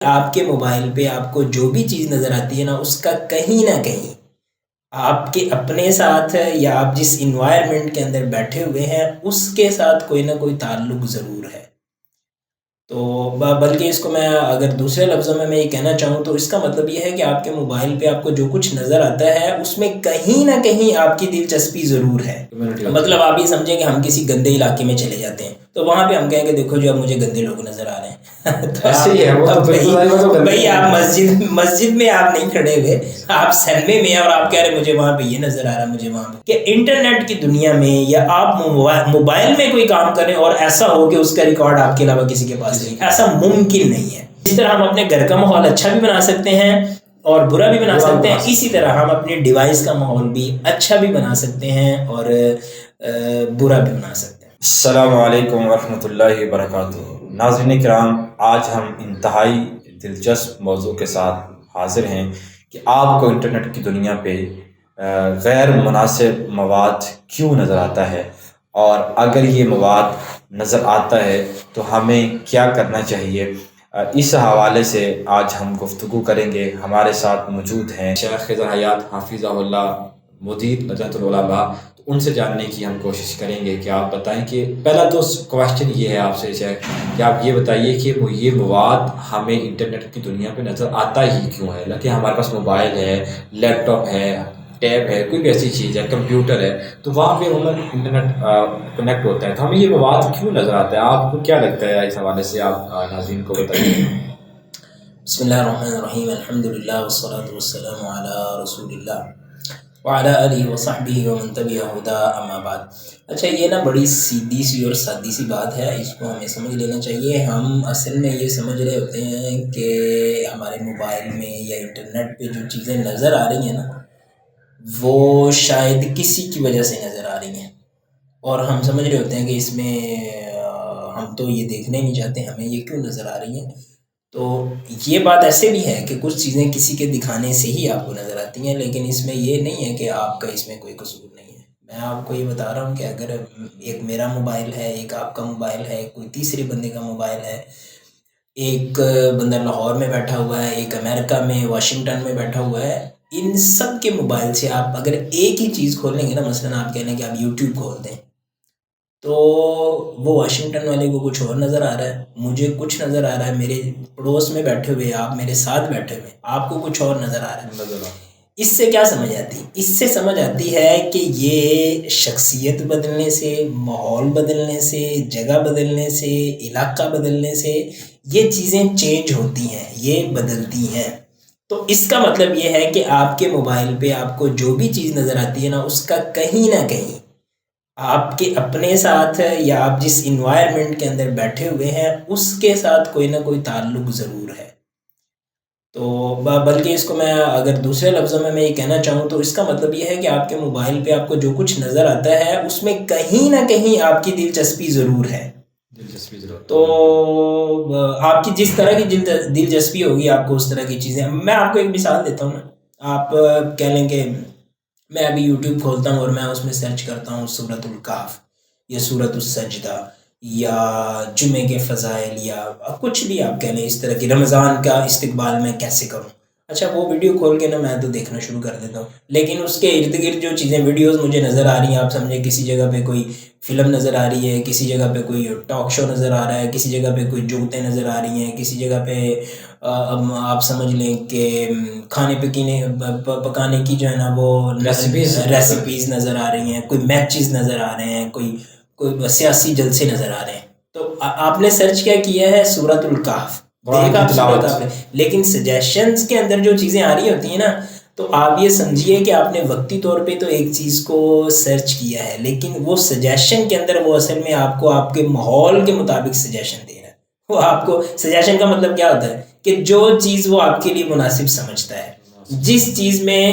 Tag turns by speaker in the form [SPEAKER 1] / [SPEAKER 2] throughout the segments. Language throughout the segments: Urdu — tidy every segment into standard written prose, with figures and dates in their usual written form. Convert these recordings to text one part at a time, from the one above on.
[SPEAKER 1] آپ کے موبائل پہ آپ کو جو بھی چیز نظر آتی ہے نا، اس کا کہیں نہ کہیں آپ کے اپنے ساتھ یا آپ جس انوائرمنٹ کے اندر بیٹھے ہوئے ہیں اس کے ساتھ کوئی نہ کوئی تعلق ضرور ہے۔ تو بلکہ اس کو میں اگر دوسرے لفظوں میں یہ کہنا چاہوں تو اس کا مطلب یہ ہے کہ آپ کے موبائل پہ آپ کو جو کچھ نظر آتا ہے اس میں کہیں نہ کہیں آپ کی دلچسپی ضرور ہے۔ مطلب آپ یہ سمجھیں کہ ہم کسی گندے علاقے میں چلے جاتے ہیں تو وہاں پہ ہم کہیں کہ دیکھو جو اب مجھے گندے لوگ نظر آ رہے ہیں بھائی آپ مسجد میں آپ نہیں کھڑے ہوئے، آپ سنمے میں، اور آپ کہہ رہے مجھے وہاں پہ یہ نظر آ رہا ہے، مجھے وہاں پہ۔ کہ انٹرنیٹ کی دنیا میں یا آپ موبائل میں کوئی کام کریں اور ایسا ہو کہ اس کا ریکارڈ آپ کے علاوہ کسی کے پاس نہیں، ایسا ممکن نہیں ہے۔ اس طرح ہم اپنے گھر کا ماحول اچھا بھی بنا سکتے ہیں اور برا بھی بنا سکتے ہیں، اسی طرح ہم اپنے ڈیوائس کا ماحول بھی اچھا بھی بنا سکتے ہیں اور برا بھی بنا سکتے ہیں۔
[SPEAKER 2] السلام علیکم ورحمۃ اللہ وبرکاتہ۔ ناظرین کرام، آج ہم انتہائی دلچسپ موضوع کے ساتھ حاضر ہیں کہ آپ کو انٹرنیٹ کی دنیا پہ غیر مناسب مواد کیوں نظر آتا ہے، اور اگر یہ مواد نظر آتا ہے تو ہمیں کیا کرنا چاہیے۔ اس حوالے سے آج ہم گفتگو کریں گے۔ ہمارے ساتھ موجود ہیں شیخ خضر حیات حافظہ اللہ، مدیر لجنۃ العلماء۔ تو ان سے جاننے کی ہم کوشش کریں گے کہ آپ بتائیں کہ پہلا تو کویشچن یہ ہے آپ سے شیخ کہ آپ یہ بتائیے کہ یہ مواد ہمیں انٹرنیٹ کی دنیا پہ نظر آتا ہی کیوں ہے؟ کہ ہمارے پاس موبائل ہے، لیپ ٹاپ ہے، ٹیب ہے، کوئی بھی ایسی چیز ہے، کمپیوٹر ہے، تو وہاں پہ ہمیں انٹرنیٹ کنیکٹ ہوتا ہے، تو ہمیں یہ مواد کیوں نظر آتا ہے؟ آپ کو کیا لگتا ہے؟ اس حوالے سے آپ ناظرین کو بتائیے۔
[SPEAKER 1] بسم اللہ الرحمن الرحیم، الحمدللہ والصلاة والسلام علی رسول اللہ وعلی آلہ وصحبہ ومن تبع ہدی، اما بعد۔ اچھا، یہ نا بڑی سیدھی سی اور سادی سی بات ہے، اس کو ہمیں سمجھ لینا چاہیے۔ ہم اصل میں یہ سمجھ رہے ہوتے ہیں کہ ہمارے موبائل میں یا انٹرنیٹ پہ جو چیزیں نظر آ رہی ہیں نا وہ شاید کسی کی وجہ سے نظر آ رہی ہیں، اور ہم سمجھ رہے ہوتے ہیں کہ اس میں ہم تو یہ دیکھنا ہی نہیں چاہتے، ہمیں یہ کیوں نظر آ رہی ہیں۔ تو یہ بات ایسے بھی ہے کہ کچھ چیزیں کسی کے دکھانے سے ہی آپ کو نظر آتی ہیں، لیکن اس میں یہ نہیں ہے کہ آپ کا اس میں کوئی قصور نہیں ہے۔ میں آپ کو یہ بتا رہا ہوں کہ اگر ایک میرا موبائل ہے، ایک آپ کا موبائل ہے، کوئی تیسرے بندے کا موبائل ہے، ایک بندہ لاہور میں بیٹھا ہوا ہے، ایک امریکہ میں واشنگٹن میں بیٹھا ہوا ہے، ان سب کے موبائل سے آپ اگر ایک ہی چیز کھول لیں گے نا، مثلاً آپ کہہ لیں کہ آپ یوٹیوب کھول دیں، تو وہ واشنگٹن والے کو کچھ اور نظر آ رہا ہے، مجھے کچھ نظر آ رہا ہے، میرے پڑوس میں بیٹھے ہوئے آپ میرے ساتھ بیٹھے ہوئے آپ کو کچھ اور نظر آ رہا ہے۔ اس سے کیا سمجھ آتی؟ اس سے سمجھ آتی ہے کہ یہ شخصیت بدلنے سے، ماحول بدلنے سے، جگہ بدلنے سے، علاقہ بدلنے سے یہ چیزیں چینج ہوتی ہیں، یہ بدلتی ہیں۔ تو اس کا مطلب یہ ہے کہ آپ کے موبائل پہ آپ کو جو بھی چیز نظر آتی ہے نا اس کا کہیں نہ کہیں آپ کے اپنے ساتھ یا آپ جس انوائرمنٹ کے اندر بیٹھے ہوئے ہیں اس کے ساتھ کوئی نہ کوئی تعلق ضرور ہے۔ تو بلکہ اس کو میں اگر دوسرے لفظوں میں یہ کہنا چاہوں تو اس کا مطلب یہ ہے کہ آپ کے موبائل پہ آپ کو جو کچھ نظر آتا ہے اس میں کہیں نہ کہیں آپ کی دلچسپی ضرور ہے۔ تو آپ کی جس طرح کی دلچسپی ہوگی آپ کو اس طرح کی چیزیں۔ میں آپ کو ایک مثال دیتا ہوں نا، آپ کہہ لیں کہ میں ابھی یوٹیوب کھولتا ہوں اور میں اس میں سرچ کرتا ہوں سورۃ الکہف یا سورۃ السجدہ یا جمعے کے فضائل یا کچھ بھی آپ کہہ لیں اس طرح کی، رمضان کا استقبال میں کیسے کروں۔ اچھا، وہ ویڈیو کھول کے نا میں تو دیکھنا شروع کر دیتا ہوں، لیکن اس کے ارد گرد جو چیزیں ویڈیوز مجھے نظر آ رہی ہیں، آپ سمجھیں کسی جگہ پہ کوئی فلم نظر آ رہی ہے، کسی جگہ پہ کوئی ٹاک شو نظر آ رہا ہے، کسی جگہ پہ کوئی جوتیں نظر آ رہی ہیں، کسی جگہ پہ آپ سمجھ لیں کہ کھانے پکانے کی جو ہے نا وہ ریسیپیز نظر آ رہی ہیں، کوئی میچز نظر آ رہے ہیں، کوئی سیاسی جلسے نظر آ رہے ہیں۔ تو آپ نے سرچ کیا ہے سورۃ الکہف، لیکن سجیشنز کے اندر جو چیزیں آ رہی ہوتی ہیں نا، تو آپ یہ سمجھیے کہ آپ نے وقتی طور پہ تو ایک چیز کو سرچ کیا ہے، لیکن وہ سجیشن کے اندر وہ اصل میں آپ کو آپ کے ماحول کے مطابق سجیشن دے رہا ہے۔ وہ آپ کو سجیشن کا مطلب کیا ہوتا ہے کہ جو چیز وہ آپ کے لیے مناسب سمجھتا ہے، جس چیز میں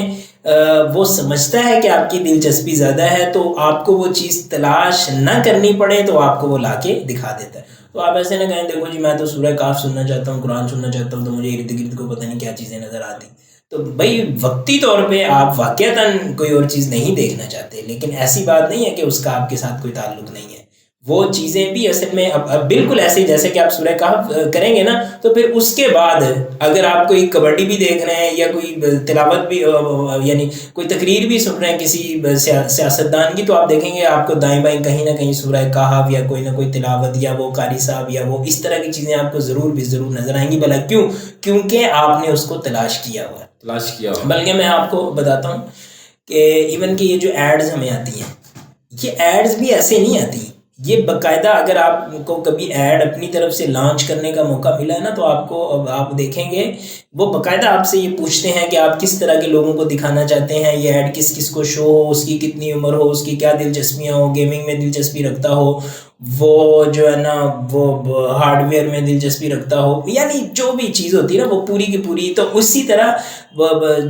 [SPEAKER 1] وہ سمجھتا ہے کہ آپ کی دلچسپی زیادہ ہے، تو آپ کو وہ چیز تلاش نہ کرنی پڑے تو آپ کو وہ لا کے دکھا دیتا ہے۔ تو آپ ایسے نہ کہیں دیکھو جی میں تو سورہ کہف سننا چاہتا ہوں، قرآن سننا چاہتا ہوں، تو مجھے ارد گرد کو پتہ نہیں کیا چیزیں نظر آتی۔ تو بھائی وقتی طور پہ آپ واقعتاً کوئی اور چیز نہیں دیکھنا چاہتے، لیکن ایسی بات نہیں ہے کہ اس کا آپ کے ساتھ کوئی تعلق نہیں ہے۔ وہ چیزیں بھی اصل میں اب بالکل ایسے جیسے کہ آپ سورہ کہف کریں گے نا تو پھر اس کے بعد اگر آپ کوئی کبڈی بھی دیکھ رہے ہیں یا کوئی تلاوت بھی یعنی کوئی تقریر بھی سن رہے ہیں کسی سیاستدان کی تو آپ دیکھیں گے آپ کو دائیں بائیں کہیں نہ کہیں سورہ کہف یا کوئی نہ کوئی تلاوت یا وہ قاری صاحب یا وہ اس طرح کی چیزیں آپ کو ضرور نظر آئیں گی. بھلا کیوں؟ کیونکہ آپ نے اس کو تلاش کیا ہوا. بلکہ میں آپ کو بتاتا ہوں کہ ایون کہ یہ جو ایڈز ہمیں آتی ہیں یہ ایڈز بھی ایسے نہیں آتی. یہ باقاعدہ اگر آپ کو کبھی ایڈ اپنی طرف سے لانچ کرنے کا موقع ملا ہے نا تو آپ دیکھیں گے وہ باقاعدہ آپ سے یہ پوچھتے ہیں کہ آپ کس طرح کے لوگوں کو دکھانا چاہتے ہیں. یہ ایڈ کس کو شو ہو, اس کی کتنی عمر ہو, اس کی کیا دلچسپیاں ہو, گیمنگ میں دلچسپی رکھتا ہو, وہ جو ہے نا وہ ہارڈ ویئر میں دلچسپی رکھتا ہو, یعنی جو بھی چیز ہوتی ہے نا وہ پوری کی پوری. تو اسی طرح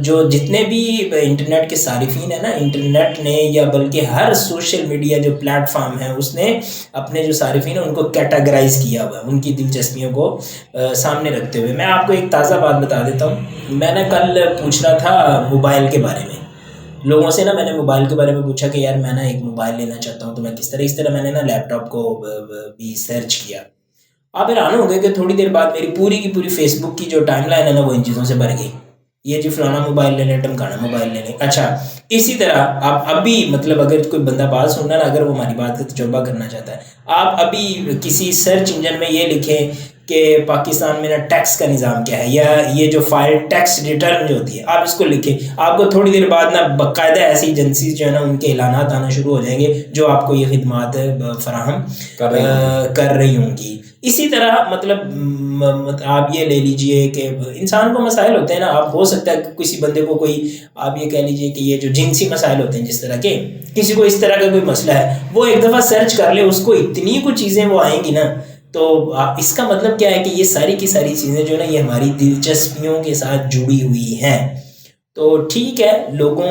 [SPEAKER 1] جو جتنے بھی انٹرنیٹ کے صارفین ہیں نا, انٹرنیٹ نے یا بلکہ ہر سوشل میڈیا جو پلیٹ فارم ہے اس نے اپنے جو صارفین ہیں ان کو کیٹاگرائز کیا ہوا ہے ان کی دلچسپیوں کو سامنے رکھتے ہوئے. میں آپ کو ایک تازہ بات بتا دیتا ہوں. میں نے کل پوچھ رہا تھا موبائل کے بارے میں لوگوں سے نا, میں نے موبائل کے بارے میں پوچھا کہ یار میں نا ایک موبائل لینا چاہتا ہوں تو میں کس طرح میں نے نا لیپ ٹاپ کو بھی سرچ کیا. آپ حیران ہو گئے کہ تھوڑی دیر بعد میری پوری کی پوری فیس بک کی جو ٹائم لائن ہے نا وہ ان چیزوں سے بھر گئی. یہ جی فلانا موبائل لے لیں, ٹمکانا موبائل لے لیں. اچھا اسی طرح آپ ابھی مطلب اگر کوئی بندہ بات سننا نا, اگر وہ ہماری بات کا تجربہ کرنا چاہتا ہے, آپ ابھی کسی سرچ انجن میں یہ لکھیں کہ پاکستان میں نا ٹیکس کا نظام کیا ہے, یا یہ جو فائل ٹیکس ریٹرن جو ہوتی ہے آپ اس کو لکھیں, آپ کو تھوڑی دیر بعد نا باقاعدہ ایسی ایجنسی جو ہے نا ان کے اعلانات آنا شروع ہو جائیں گے جو آپ کو یہ خدمات فراہم کر رہی ہوں گی. اسی طرح مطلب آپ یہ لے لیجئے کہ انسان کو مسائل ہوتے ہیں نا, آپ ہو سکتا ہے کسی بندے کو کوئی آپ یہ کہہ لیجئے کہ یہ جو جنسی مسائل ہوتے ہیں جس طرح کے کسی کو اس طرح کا کوئی مسئلہ ہے وہ ایک دفعہ سرچ کر لے, اس کو اتنی کچھ چیزیں وہ آئیں گی نا. تو اس کا مطلب کیا ہے کہ یہ ساری کی ساری چیزیں جو ہے نا یہ ہماری دلچسپیوں کے ساتھ جڑی ہوئی ہیں. تو ٹھیک ہے لوگوں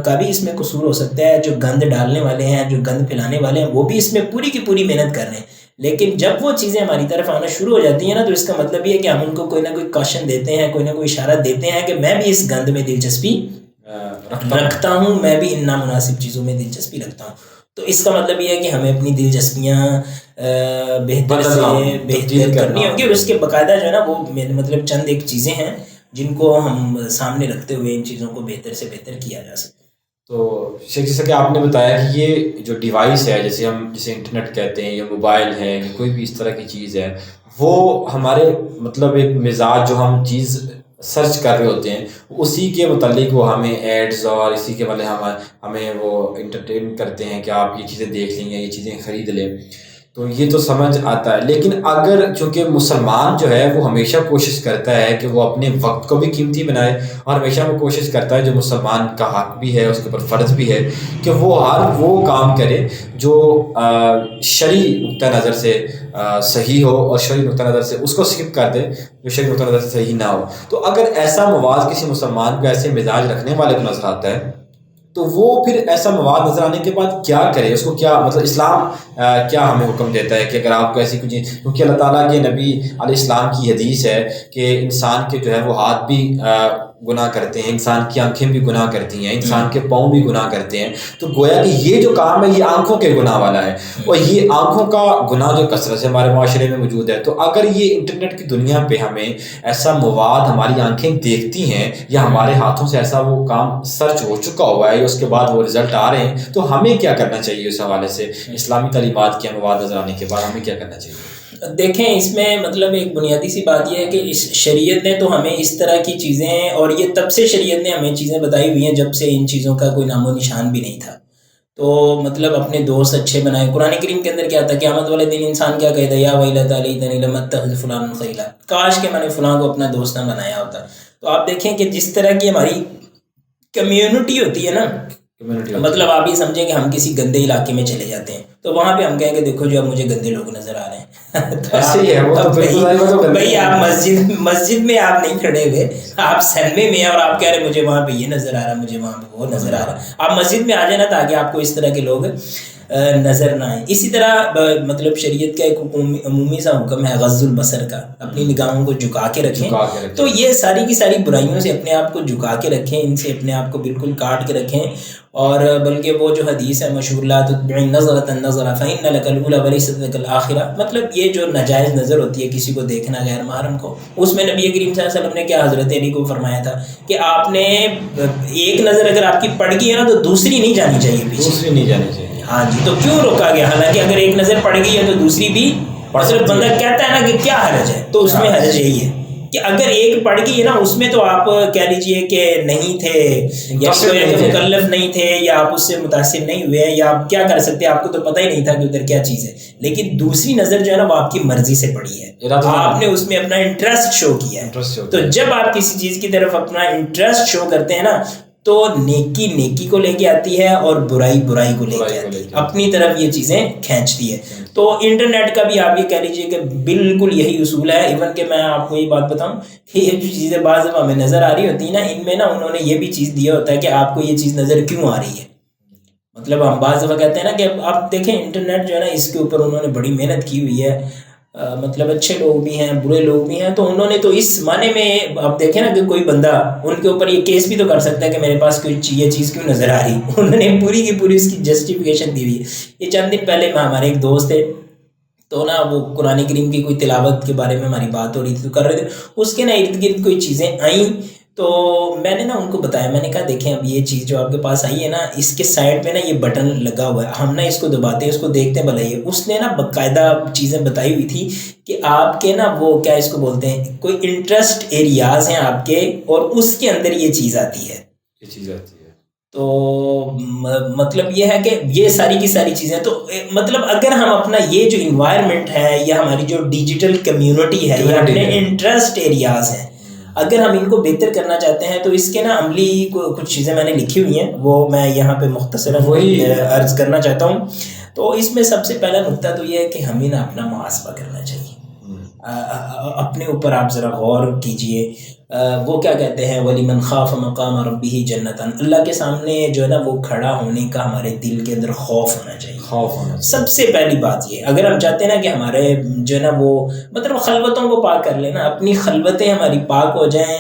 [SPEAKER 1] کا بھی اس میں قصور ہو سکتا ہے, جو گند ڈالنے والے ہیں جو گند پھیلانے والے ہیں وہ بھی اس میں پوری کی پوری محنت کر رہے ہیں, لیکن جب وہ چیزیں ہماری طرف آنا شروع ہو جاتی ہیں نا تو اس کا مطلب یہ ہے کہ ہم ان کو کوئی نہ کوئی کاشن دیتے ہیں, کوئی نہ کوئی اشارہ دیتے ہیں کہ میں بھی اس گند میں دلچسپی رکھتا ہوں, میں بھی ان نامناسب چیزوں میں دلچسپی رکھتا ہوں. تو اس کا مطلب یہ ہے کہ ہمیں اپنی دلچسپیاں بہتر کرنی ہوگی, اور اس کے باقاعدہ جو ہے نا وہ مطلب چند ایک چیزیں ہیں جن کو ہم سامنے رکھتے ہوئے ان چیزوں کو بہتر سے بہتر کیا جا سکے.
[SPEAKER 2] تو شیخ جیسا کہ آپ نے بتایا کہ یہ جو ڈیوائس ہے جیسے ہم جسے انٹرنیٹ کہتے ہیں یا موبائل ہے یا کوئی بھی اس طرح کی چیز ہے, وہ ہمارے مطلب ایک مزاج جو ہم چیز سرچ کر رہے ہوتے ہیں اسی کے متعلق وہ ہمیں ایڈز اور اسی کے ہمیں وہ انٹرٹین کرتے ہیں کہ آپ یہ چیزیں دیکھ لیں یا یہ چیزیں خرید لیں. تو یہ تو سمجھ آتا ہے, لیکن اگر چونکہ مسلمان جو ہے وہ ہمیشہ کوشش کرتا ہے کہ وہ اپنے وقت کو بھی قیمتی بنائے, اور ہمیشہ وہ کوشش کرتا ہے جو مسلمان کا حق بھی ہے اس کے اوپر فرض بھی ہے کہ وہ ہر وہ کام کرے جو شرعی نقطہ نظر سے صحیح ہو, اور شرعی نقطہ نظر سے اس کو سکپ کر دے جو شرعی نقطہ نظر سے صحیح نہ ہو. تو اگر ایسا مواد کسی مسلمان کو ایسے مزاج رکھنے والے کو نظر آتا ہے تو وہ پھر ایسا مواد نظر آنے کے بعد کیا کرے, اس کو کیا مطلب اسلام کیا ہمیں حکم دیتا ہے کہ اگر آپ کو ایسی کچھ, کیونکہ اللہ تعالیٰ کے نبی علیہ السلام کی حدیث ہے کہ انسان کے جو ہے وہ ہاتھ بھی گناہ کرتے ہیں, انسان کی آنکھیں بھی گناہ کرتی ہیں, انسان کے پاؤں بھی گناہ کرتے ہیں. تو گویا کہ یہ جو کام ہے یہ آنکھوں کے گناہ والا ہے, اور یہ آنکھوں کا گناہ جو کثرت سے ہمارے معاشرے میں موجود ہے. تو اگر یہ انٹرنیٹ کی دنیا پہ ہمیں ایسا مواد ہماری آنکھیں دیکھتی ہیں یا ہمارے ہاتھوں سے ایسا وہ کام سرچ ہو چکا ہوا ہے, اس کے بعد وہ رزلٹ آ رہے ہیں, تو ہمیں کیا کرنا چاہیے اس حوالے سے؟ اسلامی تعلیمات کے مواد نظر آنے کے بعد ہمیں کیا کرنا چاہیے؟
[SPEAKER 1] دیکھیں اس میں مطلب ایک بنیادی سی بات یہ ہے کہ اس شریعت نے تو ہمیں اس طرح کی چیزیں, اور یہ تب سے شریعت نے ہمیں چیزیں بتائی ہوئی ہیں جب سے ان چیزوں کا کوئی نام و نشان بھی نہیں تھا. تو مطلب اپنے دوست اچھے بنائے. قرآن کریم کے اندر کیا تھا, قیامت والے دن انسان کیا کہتا ہے, یا ویلتی لیتنی لم اتخذ فلانا خلیلا, کاش کہ میں نے فلاں کو اپنا دوست نہ بنایا ہوتا. تو آپ دیکھیں کہ جس طرح کی ہماری کمیونٹی ہوتی ہے نا, مطلب آپ یہ سمجھیں کہ ہم کسی گندے علاقے میں چلے جاتے ہیں تو وہاں پہ ہم کہیں کہ دیکھو جو اب مجھے گندے لوگ نظر آ رہے ہیں. بھائی آپ مسجد میں آپ نہیں کھڑے ہوئے, آپ سینمے میں, اور آپ کہہ رہے مجھے وہاں پہ یہ نظر آ رہا, مجھے وہاں پہ وہ نظر آ رہا. آپ مسجد میں آ جائیں نا تاکہ آپ کو اس طرح کے لوگ نظر نہ آئے. اسی طرح مطلب شریعت کا ایک عمومی سا حکم ہے غض البصر کا, اپنی نگاہوں کو جھکا کے رکھیں. تو یہ ساری کی ساری برائیوں سے اپنے آپ کو جھکا کے رکھیں, ان سے اپنے آپ کو بالکل کاٹ کے رکھیں. اور بلکہ وہ جو حدیث ہے مشہور لا تتبع النظرۃ النظرۃ فإن لك الأولى وليست لك الآخرة, مطلب یہ جو ناجائز نظر ہوتی ہے کسی کو دیکھنا غیر محرم کو, اس میں نبی کریم صلی اللہ علیہ وسلم نے کیا حضرت علی کو فرمایا تھا کہ آپ نے ایک نظر اگر آپ کی پڑ گئی ہے نا تو دوسری نہیں جانی چاہیے, پیچھے
[SPEAKER 2] دوسری نہیں جانی چاہیے.
[SPEAKER 1] ہاں جی, تو کیوں روکا گیا؟ حالانکہ اگر ایک نظر پڑ گئی ہے تو دوسری بھی, مطلب بندہ کہتا ہے نا کہ کیا حرج ہے, تو اس میں حرج یہی ہے کہ اگر ایک پڑ گئی ہے نا اس میں تو آپ کہہ لیجئے کہ نہیں تھے یا مکلف نہیں تھے یا آپ اس سے متاثر نہیں ہوئے یا آپ کیا کر سکتے, آپ کو تو پتہ ہی نہیں تھا کہ ادھر کیا چیز ہے. لیکن دوسری نظر جو ہے نا وہ آپ کی مرضی سے پڑی ہے, آپ نے اس میں اپنا انٹرسٹ شو کیا ہے. تو جب آپ کسی چیز کی طرف اپنا انٹرسٹ شو کرتے ہیں نا تو نیکی نیکی کو لے کے آتی ہے اور برائی برائی کو لے کے آتی ہے, اپنی طرف یہ چیزیں کھینچتی ہے. تو انٹرنیٹ کا بھی آپ یہ کہہ لیجیے کہ بالکل یہی اصول ہے. ایون کہ میں آپ کو یہ بات بتاؤں کہ یہ جو چیزیں بعض دفعہ ہمیں نظر آ رہی ہوتی ہیں نا, ان میں نا انہوں نے یہ بھی چیز دیا ہوتا ہے کہ آپ کو یہ چیز نظر کیوں آ رہی ہے. مطلب ہم بعض دفعہ کہتے ہیں نا کہ آپ دیکھیں انٹرنیٹ جو ہے نا اس کے اوپر انہوں نے بڑی محنت کی ہوئی ہے, مطلب اچھے لوگ بھی ہیں برے لوگ بھی ہیں. تو انہوں نے تو اس معنی میں آپ دیکھیں نا کہ کوئی بندہ ان کے اوپر یہ کیس بھی تو کر سکتا ہے کہ میرے پاس کوئی یہ چیز کیوں نظر آ رہی, انہوں نے پوری کی پوری اس کی جسٹیفیکیشن دی ہوئی ہے. یہ چند دن پہلے ہمارے ایک دوست تھے, تو نا وہ قرآن کریم کی کوئی تلاوت کے بارے میں ہماری بات ہو رہی تھی, تو کر رہے تھے, اس کے نا ارد گرد کوئی چیزیں آئیں. تو میں نے نا ان کو بتایا, میں نے کہا دیکھیں اب یہ چیز جو آپ کے پاس آئی ہے نا اس کے سائڈ پہ نا یہ بٹن لگا ہوا ہے, ہم نا اس کو دباتے ہیں, اس کو دیکھتے ہیں بھلائی. اس نے نا باقاعدہ چیزیں بتائی ہوئی تھی کہ آپ کے نا وہ کیا اس کو بولتے ہیں, کوئی انٹرسٹ ایریاز ہیں آپ کے, اور اس کے اندر یہ چیز آتی ہے,
[SPEAKER 2] یہ چیز آتی ہے.
[SPEAKER 1] تو مطلب یہ ہے کہ یہ ساری کی ساری چیزیں, تو مطلب اگر ہم اپنا یہ جو انوائرمنٹ ہے یا ہماری جو ڈیجیٹل کمیونٹی ہے یا اپنے انٹرسٹ ایریاز ہیں, اگر ہم ان کو بہتر کرنا چاہتے ہیں تو اس کے نا عملی کچھ چیزیں میں نے لکھی ہوئی ہیں, وہ میں یہاں پہ مختصراً عرض کرنا چاہتا ہوں. تو اس میں سب سے پہلا نقطہ تو یہ ہے کہ ہمیں نا اپنا محاسبہ کرنا چاہیے. اپنے اوپر آپ ذرا غور کیجئے. وہ کیا کہتے ہیں وَلِمَنْ خَافَ مَقَامَ رَبِّهِ جَنَّتًا, اللہ کے سامنے جو ہے نا وہ کھڑا ہونے کا ہمارے دل کے اندر خوف ہونا چاہیے. سب سے پہلی بات یہ, اگر ہم چاہتے ہیں نا کہ ہمارے جو ہے نا وہ مطلب خلوتوں کو پاک کر لینا, اپنی خلوتیں ہماری پاک ہو جائیں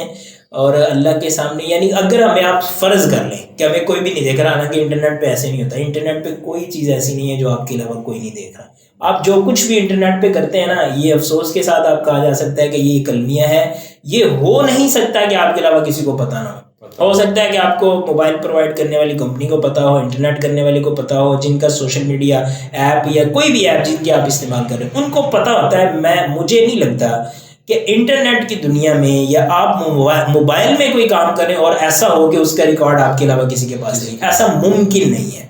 [SPEAKER 1] اور اللہ کے سامنے, یعنی اگر ہمیں آپ فرض کر لیں کہ ہمیں کوئی بھی نہیں دیکھ رہا, حالانکہ انٹرنیٹ پہ ایسے نہیں ہوتا, انٹرنیٹ پہ کوئی چیز ایسی نہیں ہے جو آپ کے علاوہ کوئی نہیں دیکھ رہا. آپ جو کچھ بھی انٹرنیٹ پہ کرتے ہیں نا, یہ افسوس کے ساتھ آپ کہا جا سکتا ہے کہ یہ کلمیہ ہے, یہ ہو نہیں سکتا کہ آپ کے علاوہ کسی کو پتہ نہ ہو. ہو سکتا ہے کہ آپ کو موبائل پرووائڈ کرنے والی کمپنی کو پتہ ہو, انٹرنیٹ کرنے والے کو پتہ ہو, جن کا سوشل میڈیا ایپ یا کوئی بھی ایپ جن کی آپ استعمال کر رہے ہیں ان کو پتہ ہوتا ہے. مجھے نہیں لگتا کہ انٹرنیٹ کی دنیا میں یا آپ موبائل میں کوئی کام کریں اور ایسا ہو کہ اس کا ریکارڈ آپ کے علاوہ کسی کے پاس نہیں, ایسا ممکن نہیں ہے.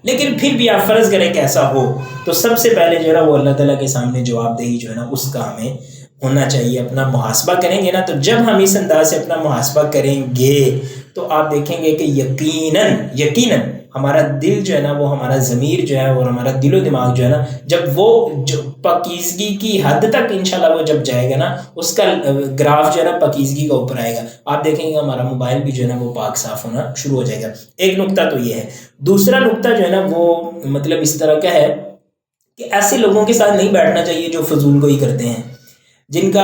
[SPEAKER 1] لیکن پھر بھی آپ فرض کریں کہ ایسا ہو, تو سب سے پہلے جو ہے نا وہ اللہ تعالیٰ کے سامنے جواب دہی جو ہے نا اس کا ہمیں ہونا چاہیے. اپنا محاسبہ کریں گے نا, تو جب ہم اس انداز سے اپنا محاسبہ کریں گے تو آپ دیکھیں گے کہ یقیناً ہمارا دل جو ہے نا, وہ ہمارا ضمیر جو ہے اور ہمارا دل و دماغ جو ہے نا, جب وہ جو پاکیزگی کی حد تک انشاءاللہ وہ جب جائے گا نا, اس کا گراف جو ہے نا پاکیزگی کا اوپر آئے گا, آپ دیکھیں گے ہمارا موبائل بھی جو ہے نا وہ پاک صاف ہونا شروع ہو جائے گا. ایک نقطہ تو یہ ہے. دوسرا نقطہ جو ہے نا وہ مطلب اس طرح کا ہے کہ ایسے لوگوں کے ساتھ نہیں بیٹھنا چاہیے جو فضول گوئی کرتے ہیں, جن کا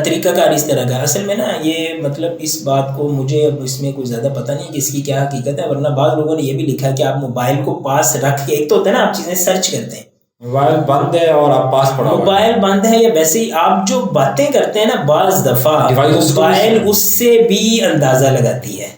[SPEAKER 1] طریقہ کار اس طرح کا. اصل میں نا یہ مطلب اس بات کو مجھے اب اس میں کوئی زیادہ پتہ نہیں کہ اس کی کیا حقیقت ہے, ورنہ بعض لوگوں نے یہ بھی لکھا کہ آپ موبائل کو پاس رکھ کے, ایک تو ہوتا ہے نا آپ چیزیں سرچ کرتے ہیں,
[SPEAKER 2] موبائل بند ہے اور آپ پاس پڑا,
[SPEAKER 1] موبائل بند ہے, یا ویسے ہی آپ جو باتیں کرتے ہیں نا بعض دفعہ موبائل اس سے بھی اندازہ لگاتی ہے.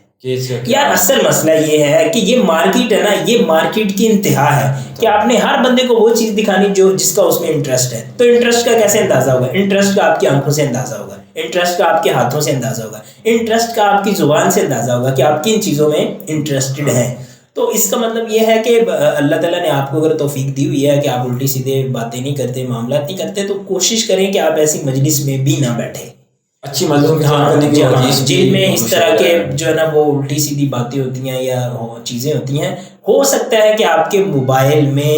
[SPEAKER 1] یار اصل مسئلہ یہ ہے کہ یہ مارکیٹ ہے نا, یہ مارکیٹ کی انتہا ہے کہ آپ نے ہر بندے کو وہ چیز دکھانی جو جس کا اس میں انٹرسٹ ہے. تو انٹرسٹ کا کیسے اندازہ ہوگا؟ انٹرسٹ کا آپ کی آنکھوں سے اندازہ ہوگا, انٹرسٹ کا آپ کے ہاتھوں سے اندازہ ہوگا, انٹرسٹ کا آپ کی زبان سے اندازہ ہوگا کہ آپ کن چیزوں میں انٹرسٹڈ ہیں. تو اس کا مطلب یہ ہے کہ اللہ تعالیٰ نے آپ کو اگر توفیق دی ہوئی ہے کہ آپ الٹی سیدھے باتیں نہیں کرتے, معاملات نہیں کرتے, تو کوشش کریں کہ آپ ایسی مجلس میں بھی نہ بیٹھیں,
[SPEAKER 2] اچھی مجلسوں
[SPEAKER 1] جن میں اس طرح کے جو ہے نا وہ الٹی سیدھی باتیں ہوتی ہیں یا چیزیں ہوتی ہیں. ہو سکتا ہے کہ آپ کے موبائل میں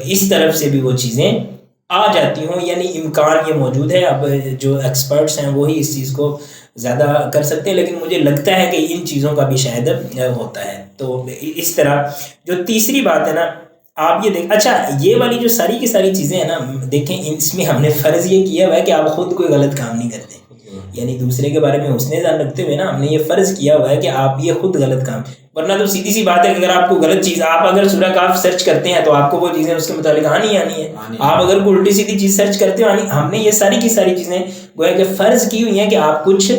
[SPEAKER 1] اس طرف سے بھی وہ چیزیں آ جاتی ہوں، یعنی امکان یہ موجود ہے. اب جو ایکسپرٹس ہیں وہی اس چیز کو زیادہ کر سکتے ہیں، لیکن مجھے لگتا ہے کہ ان چیزوں کا بھی شاید ہوتا ہے. تو اس طرح جو تیسری بات ہے نا، آپ یہ اچھا یہ والی جو ساری کی ساری چیزیں ہیں نا، دیکھیں اس میں ہم نے فرض یہ کیا ہوا ہے کہ آپ خود کوئی غلط کام نہیں کرتے، یعنی دوسرے کے بارے میں حسن ظن رکھتے ہوئے نا ہم نے یہ فرض کیا ہوا ہے کہ آپ یہ خود غلط کام، ورنہ تو سیدھی سی بات ہے کہ اگر آپ کو غلط چیز، آپ اگر سورہ کاف سرچ کرتے ہیں تو آپ کو وہ چیزیں اس کے متعلق آنی ہے. آپ اگر کوئی الٹی سیدھی چیز سرچ کرتے ہو ہم نے یہ ساری کی ساری چیزیں گویا کہ فرض کی ہوئی ہیں کہ آپ کچھ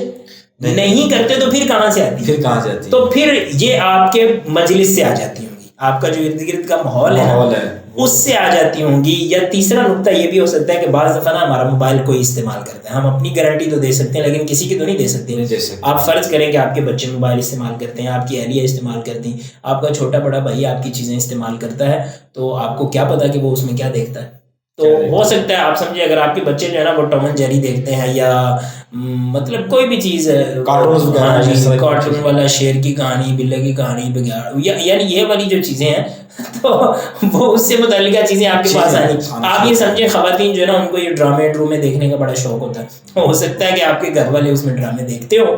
[SPEAKER 1] نہیں کرتے، تو پھر کہاں سے آتی ہے؟ تو پھر یہ آپ کے مجلس سے آ جاتی ہوں گی، آپ کا جو ارد گرد کا ماحول ہے اس سے آ جاتی ہوں گی. یا تیسرا نقطہ یہ بھی ہو سکتا ہے کہ بعض دفعہ نا ہمارا موبائل کوئی استعمال کرتا ہے، ہم اپنی گارنٹی تو دے سکتے ہیں لیکن کسی کی تو نہیں دے سکتے. آپ فرض کریں کہ آپ کے بچے موبائل استعمال کرتے ہیں، آپ کی اہلیہ استعمال کرتی ہیں، آپ کا چھوٹا بڑا بھائی آپ کی چیزیں استعمال کرتا ہے، تو آپ کو کیا پتا کہ وہ اس میں کیا دیکھتا ہے. تو ہو سکتا ہے آپ سمجھے اگر آپ کے بچے جو ہے نا وہ ٹام اینڈ جیری دیکھتے ہیں یا مطلب کوئی بھی چیز کارٹون والا، شیر کی کہانی، بلے کی کہانی، یعنی یہ والی جو چیزیں ہیں تو وہ اس سے متعلقہ چیزیں آپ کے پاس آنی. آپ یہ سمجھیں خواتین جو ہے نا ان کو یہ ڈرامے ڈرومے دیکھنے کا بڑا شوق ہوتا ہے. ہو سکتا ہے کہ آپ کے گھر والے اس میں ڈرامے دیکھتے ہو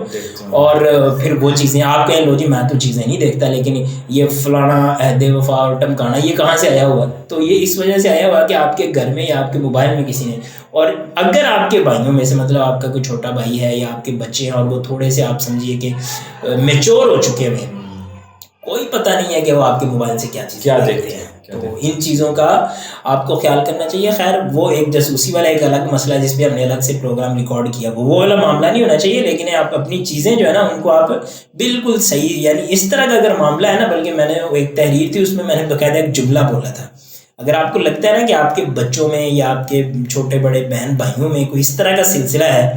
[SPEAKER 1] اور پھر وہ چیزیں آپ کہیں لو جی میں تو چیزیں نہیں دیکھتا، لیکن یہ فلانا عہد وفا اور ٹمکانا یہ کہاں سے آیا ہوا؟ تو یہ اس وجہ سے آیا ہوا کہ آپ کے گھر میں یا آپ کے موبائل میں کسی نے، اور اگر آپ کے بھائیوں میں سے مطلب آپ کا کوئی چھوٹا بھائی ہے یا آپ کے بچے ہیں اور وہ تھوڑے سے آپ سمجھیے کہ میچور ہو چکے ہوئے، کوئی پتہ نہیں ہے کہ وہ آپ کے موبائل سے کیا دیکھتے ہیں، تو ان چیزوں کا آپ کو خیال کرنا چاہیے. خیر وہ ایک جاسوسی والا ایک الگ مسئلہ جس پہ ہم نے الگ سے پروگرام ریکارڈ کیا، وہ والا معاملہ نہیں ہونا چاہیے. لیکن آپ اپنی چیزیں جو ہے نا ان کو آپ بالکل صحیح، یعنی اس طرح کا اگر معاملہ ہے نا، بلکہ میں نے ایک تحریر تھی اس میں میں نے باقاعدہ ایک جملہ بولا تھا، اگر آپ کو لگتا ہے نا کہ آپ کے بچوں میں یا آپ کے چھوٹے بڑے بہن بھائیوں میں کوئی اس طرح کا سلسلہ ہے،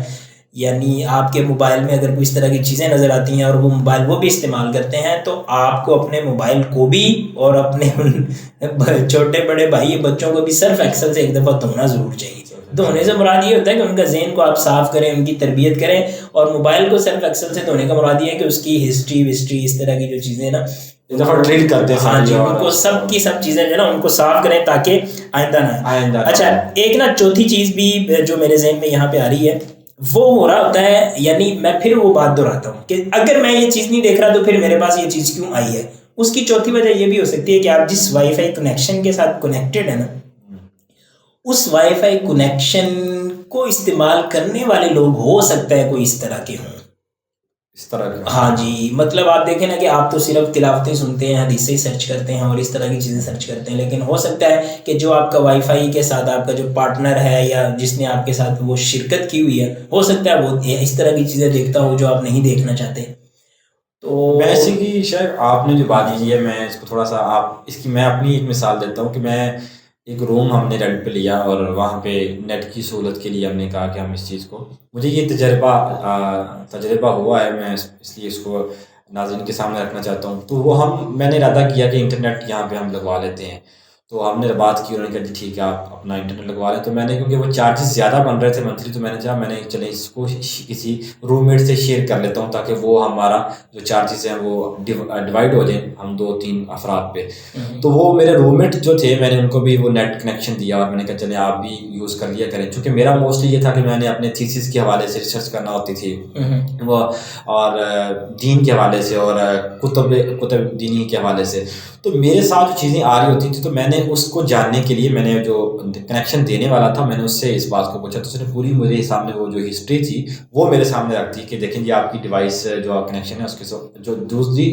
[SPEAKER 1] یعنی آپ کے موبائل میں اگر کوئی اس طرح کی چیزیں نظر آتی ہیں اور وہ موبائل وہ بھی استعمال کرتے ہیں، تو آپ کو اپنے موبائل کو بھی اور اپنے چھوٹے بڑے بھائی بچوں کو بھی صرف ایکسل سے ایک دفعہ دھونا ضرور چاہیے. دھونے سے مراد یہ ہوتا ہے کہ ان کا ذہن کو آپ صاف کریں، ان کی تربیت کریں، اور موبائل کو صرف ایکسل سے دھونے کا مراد یہ ہے کہ اس کی ہسٹری اس طرح کی جو چیزیں نا
[SPEAKER 2] ٹریٹ کرتے ہیں،
[SPEAKER 1] ہاں جی، ان کو سب کی سب چیزیں جو ہے نا ان کو صاف کریں تاکہ آئندہ نہ. اچھا ایک نا چوتھی چیز بھی جو میرے ذہن میں یہاں پہ آ رہی ہے، وہ ہو رہا ہوتا ہے، یعنی میں پھر وہ بات دہراتا ہوں کہ اگر میں یہ چیز نہیں دیکھ رہا تو پھر میرے پاس یہ چیز کیوں آئی ہے. اس کی چوتھی وجہ یہ بھی ہو سکتی ہے کہ آپ جس وائی فائی کنیکشن کے ساتھ کنیکٹڈ ہے نا، اس وائی فائی کنیکشن کو استعمال کرنے والے لوگ ہو سکتا ہے کوئی اس طرح کے ہوں.
[SPEAKER 2] اس طرح کا،
[SPEAKER 1] ہاں جی، مطلب آپ دیکھیں نا کہ آپ تو صرف تلاوتیں سنتے ہیں، حدیثیں سرچ کرتے ہیں اور اس طرح کی چیزیں سرچ کرتے ہیں، لیکن ہو سکتا ہے کہ جو آپ کا وائی فائی کے ساتھ آپ کا جو پارٹنر ہے یا جس نے آپ کے ساتھ وہ شرکت کی ہوئی ہے، ہو سکتا ہے وہ اس طرح کی چیزیں دیکھتا ہو جو آپ نہیں دیکھنا چاہتے. تو
[SPEAKER 2] ویسے کہ شاید آپ نے جو بات کی ہے، میں اس کو تھوڑا سا اس کی میں اپنی ایک مثال دیتا ہوں کہ میں ایک روم ہم نے رینٹ پہ لیا اور وہاں پہ نیٹ کی سہولت کے لیے ہم نے کہا کہ ہم اس چیز کو، مجھے یہ تجربہ ہوا ہے، میں اس لیے اس کو ناظرین کے سامنے رکھنا چاہتا ہوں. تو وہ میں نے ارادہ کیا کہ انٹرنیٹ یہاں پہ ہم لگوا لیتے ہیں. تو ہم نے بات کی، انہوں نے کہا جی ٹھیک ہے آپ اپنا انٹرنیٹ لگوا لیں. تو میں نے کیونکہ وہ چارجز زیادہ بن رہے تھے منتھلی، تو میں نے چاہا چلے اس کو کسی روم میٹ سے شیئر کر لیتا ہوں تاکہ وہ ہمارا جو چارجز ہیں وہ ڈیوائڈ ہو جائیں ہم 2-3 افراد پہ. تو وہ میرے روم میٹ جو تھے میں نے ان کو بھی وہ نیٹ کنیکشن دیا اور میں نے کہا چلے آپ بھی یوز کر لیا کریں. چونکہ میرا موسٹلی یہ تھا کہ میں نے اپنے تھیسس کے حوالے سے ریسرچ کرنا ہوتی تھی وہ، اور دین کے حوالے سے اور کتب دینی کے حوالے سے. تو میرے ساتھ جو چیزیں آ رہی ہوتی تھیں تو میں نے اس کو جاننے کے لیے میں نے جو کنیکشن دینے والا تھا میں نے اس سے اس بات کو پوچھا. تو اس نے پوری میرے سامنے وہ جو ہسٹری تھی وہ میرے سامنے رکھ دی کہ دیکھیں جی آپ کی ڈیوائس جو کنیکشن ہے اس کے ساتھ جو دوسری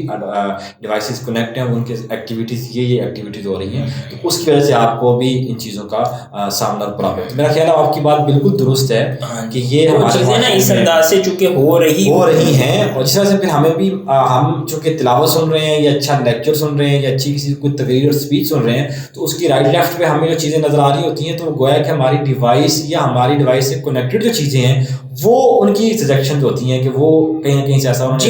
[SPEAKER 2] ڈیوائسز کنیکٹ ہیں ان کے ایکٹیویٹیز یہ ایکٹیویٹیز ہو رہی ہیں، تو اس کی وجہ سے آپ کو بھی ان چیزوں کا سامنا پرابلم ہے. تو میرا خیال ہے آپ کی بات بالکل درست ہے کہ یہ
[SPEAKER 1] چیزیں نا اس انداز سے چونکہ ہو رہی
[SPEAKER 2] ہیں، اور جس طرح سے پھر ہمیں بھی ہم چونکہ تلاوت سن رہے ہیں یا اچھا لیکچر سن رہے ہیں یا اچھی کسی کوئی تقریر اور اسپیچ سن رہے ہیں، تو اس کی رائٹ لیفٹ پہ ہمیں جو چیزیں نظر آ رہی ہوتی ہیں تو گویا کہ ہماری ڈیوائس یا ہماری ڈیوائس سے کنیکٹڈ جو چیزیں ہیں وہ ان کی سجیکشن ہوتی ہیں کہ وہ کہیں نہ کہیں سے ایسا
[SPEAKER 1] ہوتا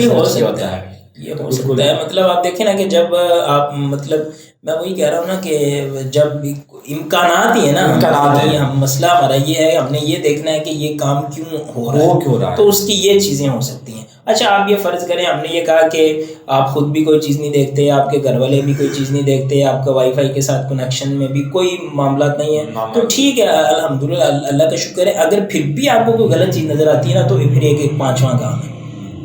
[SPEAKER 1] ہے. یہ ہو سکتا ہے، مطلب آپ دیکھیں نا کہ جب آپ مطلب میں وہی کہہ رہا ہوں نا کہ جب امکانات ہی ہے نا، ہم مسئلہ ہمارا یہ ہے، ہم نے یہ دیکھنا ہے کہ یہ کام کیوں ہو رہا ہے، تو اس کی یہ چیزیں ہو سکتی ہیں. اچھا آپ یہ فرض کریں، ہم نے یہ کہا کہ آپ خود بھی کوئی چیز نہیں دیکھتے، آپ کے گھر والے بھی کوئی چیز نہیں دیکھتے، آپ کا وائی فائی کے ساتھ کنیکشن میں بھی کوئی معاملات نہیں ہے، تو ٹھیک ہے، الحمدللہ، اللہ کا شکر ہے. اگر پھر بھی آپ کو کوئی غلط چیز نظر آتی ہے نا، تو پھر ایک پانچواں کام ہے.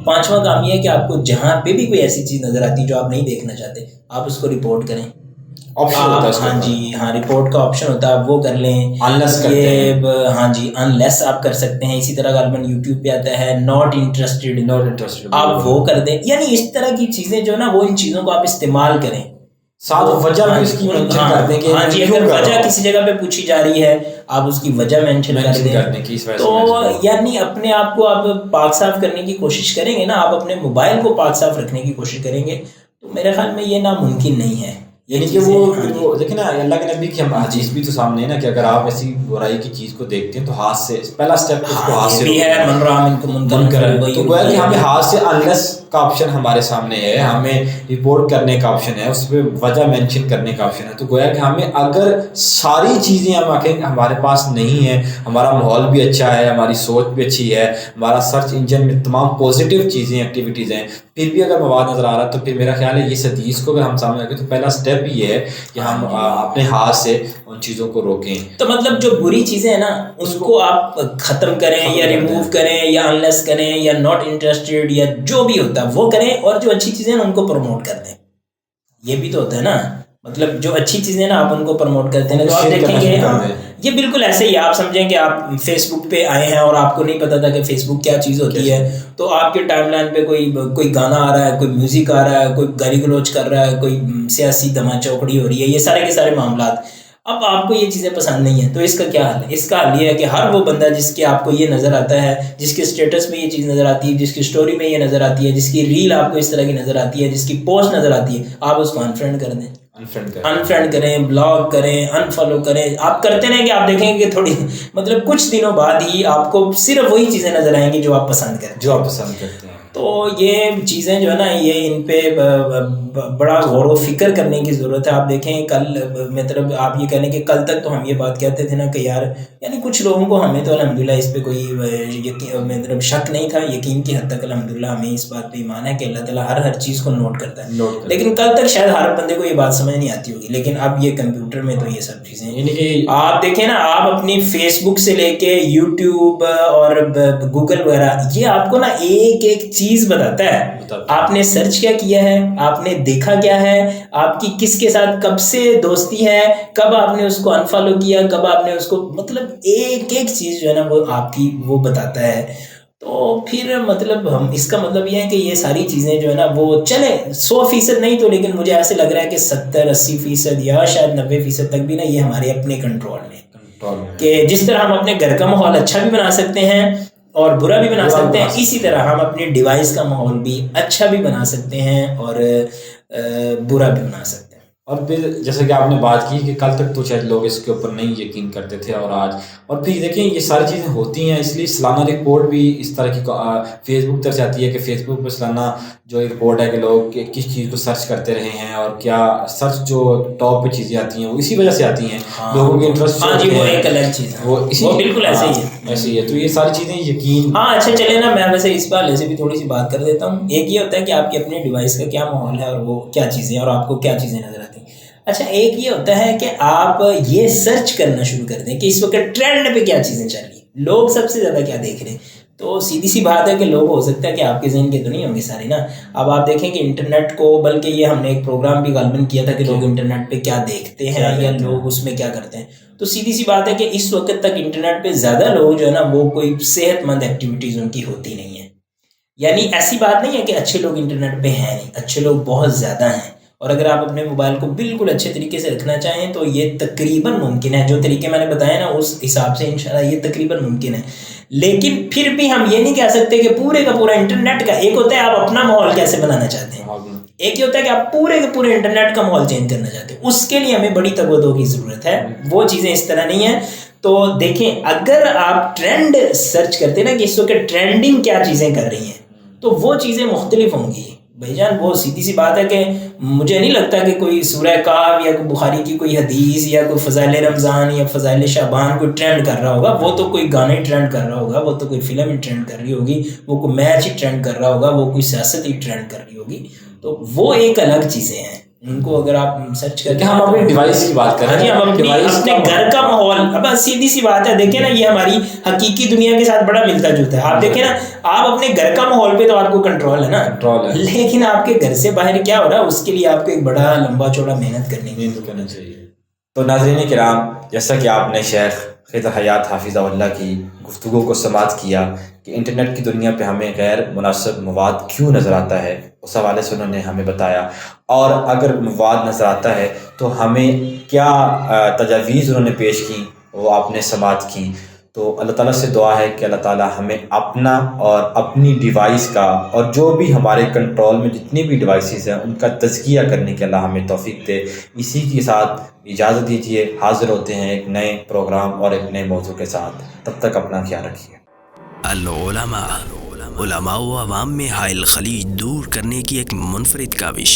[SPEAKER 1] پانچواں کام یہ ہے کہ آپ کو جہاں پہ بھی کوئی ایسی چیز نظر آتی ہے جو آپ نہیں دیکھنا چاہتے، آپ اس کو رپورٹ کریں. ہاں جی، ہاں، رپورٹ کا آپشن ہوتا ہے، آپ وہ کر لیں. ہاں جی، انلیس آپ کر سکتے ہیں. اسی طرح غالباً یوٹیوب پہ آتا ہے ناٹ انٹرسٹڈ، آپ وہ کر دیں. یعنی اس طرح کی چیزیں جو ہے نا، وہ ان چیزوں کو آپ استعمال کریں.
[SPEAKER 2] ساتھ وجہ بھی اس کی مینشن کر دیں کہ
[SPEAKER 1] ہاں جی، اگر وجہ کسی جگہ پہ پوچھی جا رہی ہے، آپ اس کی وجہ مینشن کر دیں. تو یعنی اپنے آپ کو آپ پاک صاف کرنے کی کوشش کریں گے نا، آپ اپنے موبائل کو پاک صاف رکھنے کی کوشش کریں گے، تو میرے خیال میں یہ ناممکن نہیں ہے.
[SPEAKER 2] یعنی کہ وہ دیکھیں نا، اللہ کے نبی کی حدیث بھی تو سامنے ہے نا، کہ اگر آپ ایسی برائی کی چیز کو دیکھتے ہیں تو ہاتھ سے پہلا اسٹیپ اس کو ہاتھ سے بھی ہے، من رحم ان کو منکر، تو گویا کہ ہمیں ہاتھ سے انلیس کا آپشن ہمارے سامنے ہے، ہمیں رپورٹ کرنے کا آپشن ہے، اس پہ وجہ مینشن کرنے کا آپشن ہے. تو گویا کہ ہمیں اگر ساری چیزیں ہمارے پاس نہیں ہیں، ہمارا ماحول بھی اچھا ہے، ہماری سوچ بھی اچھی ہے، ہمارا سرچ انجن میں تمام پازیٹیو چیزیں ایکٹیویٹیز ہیں، پھر بھی اگر مواد نظر آ رہا ہے، تو پھر میرا خیال ہے اس حدیث کو اگر ہم سامنے رکھیں تو پہلا اسٹیپ یہ ہے کہ ہم اپنے ہاتھ سے ان چیزوں کو روکیں.
[SPEAKER 1] تو مطلب جو بری چیزیں ہیں نا، اس کو آپ ختم کریں یا ریموو کریں یا انلیس کریں یا ناٹ انٹرسٹڈ یا جو بھی ہوتا ہے وہ کریں، اور جو اچھی چیزیں ہیں ان کو پروموٹ کر دیں. یہ بھی تو ہوتا ہے نا، مطلب جو اچھی چیزیں نا آپ ان کو پروموٹ کرتے ہیں. تو آپ دیکھیں گے یہ بالکل ایسے ہی، آپ سمجھیں کہ آپ فیس بک پہ آئے ہیں اور آپ کو نہیں پتا تھا کہ فیس بک کیا چیز ہوتی ہے، تو آپ کے ٹائم لائن پہ کوئی گانا آ رہا ہے، کوئی میوزک آ رہا ہے، کوئی گالی گلوچ کر رہا ہے، کوئی سیاسی دھما چوکڑی ہو رہی ہے، یہ سارے کے سارے معاملات. اب آپ کو یہ چیزیں پسند نہیں ہیں، تو اس کا کیا حل ہے؟ اس کا حل یہ ہے کہ ہر وہ بندہ جس کے آپ کو یہ نظر آتا ہے، جس کے اسٹیٹس میں یہ چیز نظر آتی ہے، جس کی اسٹوری میں یہ نظر آتی ہے، جس کی ریل آپ کو اس طرح کی نظر آتی ہے، جس کی پوسٹ نظر آتی ہے، آپ اس کو انفرینڈ کر دیں، انفرینڈ کریں، بلاک کریں، انفالو کریں. آپ کرتے رہیں کہ آپ دیکھیں گے کہ تھوڑی مطلب کچھ دنوں بعد ہی آپ کو صرف وہی چیزیں نظر آئیں گی جو آپ پسند کرتے ہیں. تو یہ چیزیں جو ہے نا، یہ ان پہ بڑا غور و فکر کرنے کی ضرورت ہے. آپ دیکھیں کل مطلب آپ یہ کہہ لیں کہ کل تک تو ہم یہ بات کہتے تھے نا کہ یار، یعنی کچھ لوگوں کو، ہمیں تو الحمدللہ اس پہ کوئی مطلب شک نہیں تھا، یقین کی حد تک الحمدللہ ہمیں اس بات پہ ایمان ہے کہ اللہ تعالیٰ ہر چیز کو نوٹ کرتا ہے. لیکن کل تک شاید ہر بندے کو یہ بات سمجھ نہیں آتی ہوگی، لیکن اب یہ کمپیوٹر میں تو یہ سب چیزیں، یعنی کہ آپ دیکھیں نا، آپ اپنی فیس بک سے لے کے یوٹیوب اور گوگل وغیرہ، یہ آپ کو نا ایک ایک چیز بتاتا ہے. آپ نے سرچ کیا ہے، آپ نے دیکھا کیا ہے، آپ کی کس کے ساتھ کب سے دوستی ہے، کب آپ نے اس کو انفالو کیا، کب آپ نے اس کو، مطلب ایک ایک چیز جو ہے نا وہ آپ کی وہ بتاتا ہے. تو پھر مطلب ہم اس کا مطلب یہ ہے کہ یہ ساری چیزیں جو ہے نا وہ چلیں 100% نہیں تو، لیکن مجھے ایسے لگ رہا ہے کہ 70-80% یا شاید 90% تک بھی نا یہ ہمارے اپنے کنٹرول میں، کہ جس طرح ہم اپنے گھر کا ماحول اچھا بھی بنا سکتے ہیں اور برا بھی بنا سکتے ہیں، اسی طرح ہم اپنے ڈیوائس کا ماحول بھی اچھا بھی بنا سکتے ہیں اور برا بھی بنا سکتے ہیں.
[SPEAKER 2] اور پھر جیسے کہ آپ نے بات کی کہ کل تک تو شاید لوگ اس کے اوپر نہیں یقین کرتے تھے، اور آج، اور پھر دیکھیں یہ ساری چیزیں ہوتی ہیں، اس لیے سالانہ رپورٹ بھی اس طرح کی فیس بک طرف سے آتی ہے کہ فیس بک پہ سالانہ جو رپورٹ ہے کہ لوگ کس چیز کو سرچ کرتے رہے ہیں، اور کیا سرچ جو ٹاپ پہ چیزیں آتی ہیں وہ اسی وجہ سے آتی ہیں، لوگوں کے انٹرسٹ
[SPEAKER 1] وہ ایک الگ چیز ہے، وہ بالکل ایسے ہی ہے.
[SPEAKER 2] تو یہ ساری چیزیں یقین.
[SPEAKER 1] اچھا چلے نا، میں ویسے اس بار سے بھی تھوڑی سی بات کر دیتا ہوں. ایک یہ ہوتا ہے کہ آپ کے اپنے ڈیوائس کا کیا ماحول ہے اور وہ کیا چیزیں اور آپ کو کیا چیزیں نظر آتی ہیں. اچھا ایک یہ ہوتا ہے کہ آپ یہ سرچ کرنا شروع کر دیں کہ اس وقت ٹرینڈ پہ کیا چیزیں چل رہی ہیں، لوگ سب سے زیادہ کیا دیکھ رہے ہیں. تو سیدھی سی بات ہے کہ لوگ ہو سکتا ہے کہ آپ کے ذہن کے تو نہیں ہوں گے سارے نا. اب آپ دیکھیں کہ انٹرنیٹ کو، بلکہ یہ ہم نے ایک پروگرام بھی غالباً کیا تھا کہ لوگ انٹرنیٹ پہ کیا دیکھتے ہیں یا لوگ اس میں کیا کرتے ہیں. تو سیدھی سی بات ہے کہ اس وقت تک انٹرنیٹ پہ زیادہ لوگ جو ہے نا وہ کوئی صحت مند ایکٹیویٹیز ان کی ہوتی نہیں ہے. یعنی ایسی بات نہیں ہے کہ اچھے لوگ انٹرنیٹ پہ ہیں نہیں، اچھے لوگ بہت زیادہ ہیں. اور اگر آپ اپنے موبائل کو بالکل اچھے طریقے سے رکھنا چاہیں تو یہ تقریباً ممکن ہے، جو طریقے میں نے بتایا نا اس حساب سے انشاءاللہ یہ تقریباً ممکن ہے. لیکن پھر بھی ہم یہ نہیں کہہ سکتے کہ پورے کا پورا انٹرنیٹ کا، ایک ہوتا ہے آپ اپنا ماحول کیسے بنانا چاہتے ہیں، ایک یہ ہوتا ہے کہ آپ پورے کے پورے انٹرنیٹ کا ماحول چینج کرنا چاہتے ہیں. اس کے لیے ہمیں بڑی تگودو کی ضرورت ہے، وہ چیزیں اس طرح نہیں ہیں. تو دیکھیں اگر آپ ٹرینڈ سرچ کرتے ہیں نا کہ اس وقت ٹرینڈنگ کیا چیزیں کر رہی ہیں، تو وہ چیزیں مختلف ہوں گی. بھائی جان وہ سیدھی سی بات ہے کہ مجھے نہیں لگتا کہ کوئی سورہ کہف یا کوئی بخاری کی کوئی حدیث یا کوئی فضائل رمضان یا فضائل شعبان کوئی ٹرینڈ کر رہا ہوگا. وہ تو کوئی گانے ٹرینڈ کر رہا ہوگا, وہ تو کوئی فلم ہی ٹرینڈ کر رہی ہوگی, وہ کوئی میچ ہی ٹرینڈ کر رہا ہوگا, وہ کوئی سیاست ہی ٹرینڈ کر رہی ہوگی. تو وہ ایک الگ چیزیں ہیں, ان کو اگر آپ سرچ کریں.
[SPEAKER 2] ہم اپنے ڈیوائس کی بات کریں.
[SPEAKER 1] جی, ہم اپنے گھر کا ماحول, اب سیدھی سی بات ہے, دیکھیں نا یہ ہماری حقیقی دنیا کے ساتھ بڑا ملتا جلتا ہے. آپ دیکھیں نا, آپ اپنے گھر کا ماحول پہ تو آپ کو کنٹرول ہے نا, لیکن آپ کے گھر سے باہر کیا ہو رہا ہے اس کے لیے آپ کو ایک بڑا لمبا چوڑا محنت کرنا
[SPEAKER 2] چاہیے. تو ناظرین کرام, جیسا کہ آپ نے شیخ خضر حیات حافظہ اللہ کی گفتگو کو سماعت کیا کہ انٹرنیٹ کی دنیا پہ ہمیں غیر مناسب مواد کیوں نظر آتا ہے, اس حوالے سے انہوں نے ہمیں بتایا. اور اگر مواد نظر آتا ہے تو ہمیں کیا تجاویز انہوں نے پیش کی, وہ آپ نے سماعت کی. تو اللہ تعالیٰ سے دعا ہے کہ اللہ تعالیٰ ہمیں اپنا اور اپنی ڈیوائس کا اور جو بھی ہمارے کنٹرول میں جتنی بھی ڈیوائسز ہیں ان کا تزکیہ کرنے کے اللہ ہمیں توفیق دے. اسی کے ساتھ اجازت دیجیے, حاضر ہوتے ہیں ایک نئے پروگرام اور ایک نئے موضوع کے ساتھ. تب تک اپنا خیال رکھیے.
[SPEAKER 3] علماء و عوام میں حائل خلیج دور کرنے کی ایک منفرد کاوش.